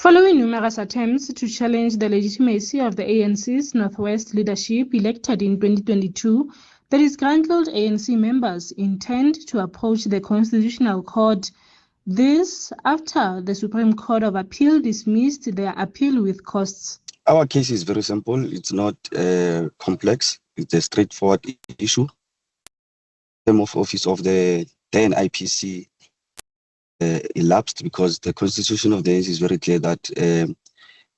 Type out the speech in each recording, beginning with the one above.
Following numerous attempts to challenge the legitimacy of the ANC's Northwest leadership elected in 2022, the disgruntled ANC members intend to approach the Constitutional Court. This after the Supreme Court of Appeal dismissed their appeal with costs. Our case is very simple. It's not complex. It's a straightforward issue. The term of office of the then IPC elapsed because the constitution of the ANC is very clear that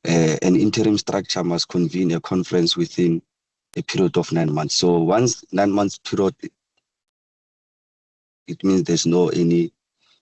an interim structure must convene a conference within a period of 9 months. So once 9 months period, it means there's no any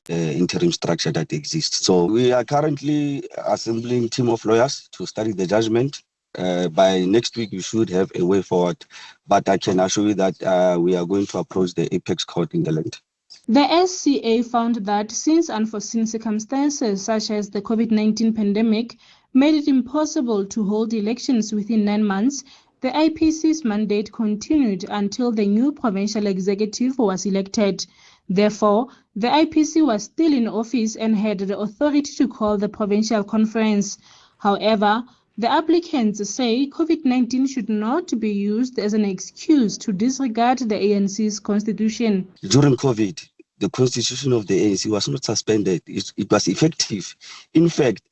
interim structure that exists. So we are currently assembling a team of lawyers to study the judgment. By next week, we should have a way forward. But I can assure you that we are going to approach the apex court in the land. The SCA found that since unforeseen circumstances such as the COVID-19 pandemic made it impossible to hold elections within 9 months, the IPC's mandate continued until the new provincial executive was elected. Therefore, the IPC was still in office and had the authority to call the provincial conference. However, the applicants say COVID-19 should not be used as an excuse to disregard the ANC's constitution. During COVID, the constitution of the ANC was not suspended. It was effective. In fact,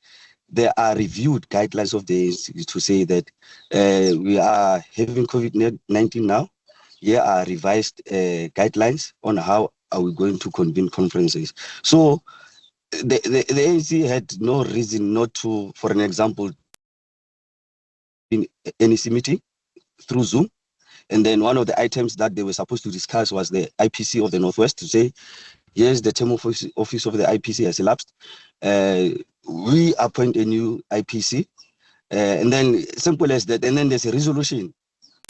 there are reviewed guidelines of the ANC to say that we are having COVID-19 now. Here are revised guidelines on how are we going to convene conferences. So the ANC had no reason not to, for an example, in NEC meeting through Zoom. And then one of the items that they were supposed to discuss was the IPC of the Northwest to say, yes, the term of office of the IPC has elapsed. We appoint a new IPC. And then simple as that. And then there's a resolution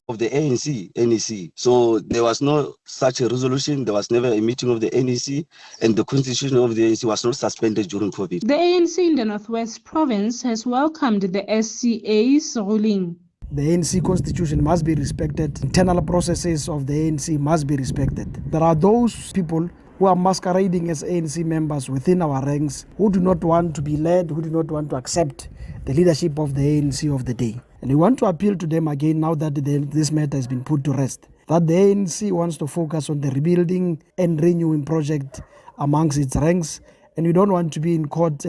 of the ANC, NEC. So there was no such a resolution. There was never a meeting of the NEC. And the constitution of the ANC was not suspended during COVID. The ANC in the Northwest province has welcomed the SCA's ruling. The ANC constitution must be respected. Internal processes of the ANC must be respected. There are those people who are masquerading as ANC members within our ranks who do not want to be led, who do not want to accept the leadership of the ANC of the day. And we want to appeal to them again now that this matter has been put to rest, that the ANC wants to focus on the rebuilding and renewing project amongst its ranks. And we don't want to be in court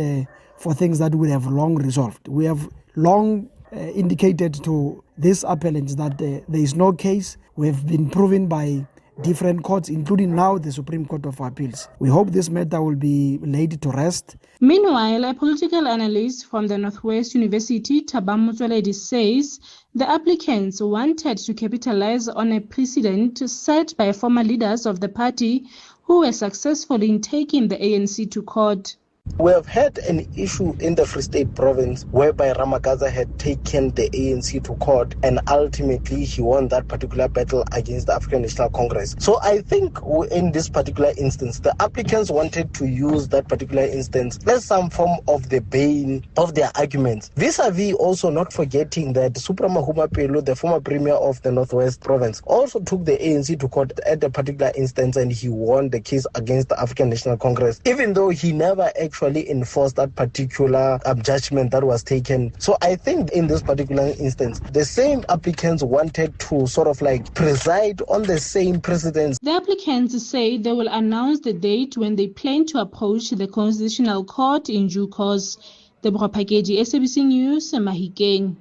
for things that we have long resolved. We have long indicated to these appellants that there is no case. We have been proven by different courts, including now the Supreme Court of Appeals. We hope this matter will be laid to rest. Meanwhile, a political analyst from the Northwest University, Thabang Motsoaledi, says the applicants wanted to capitalize on a precedent set by former leaders of the party who were successful in taking the ANC to court. We have had an issue in the Free State province whereby Ramagaza had taken the ANC to court and ultimately he won that particular battle against the African National Congress. So I think in this particular instance, the applicants wanted to use that particular instance as some form of the bane of their arguments. Vis-a-vis also not forgetting that Supramahuma Pelo, the former premier of the Northwest province, also took the ANC to court at a particular instance and he won the case against the African National Congress, even though he never actually enforce that particular judgment that was taken. So I think in this particular instance, the same applicants wanted to sort of like preside on the same precedents. The applicants say they will announce the date when they plan to approach the Constitutional Court in due course. Deborah Pakeji, SABC News, Mahikeng.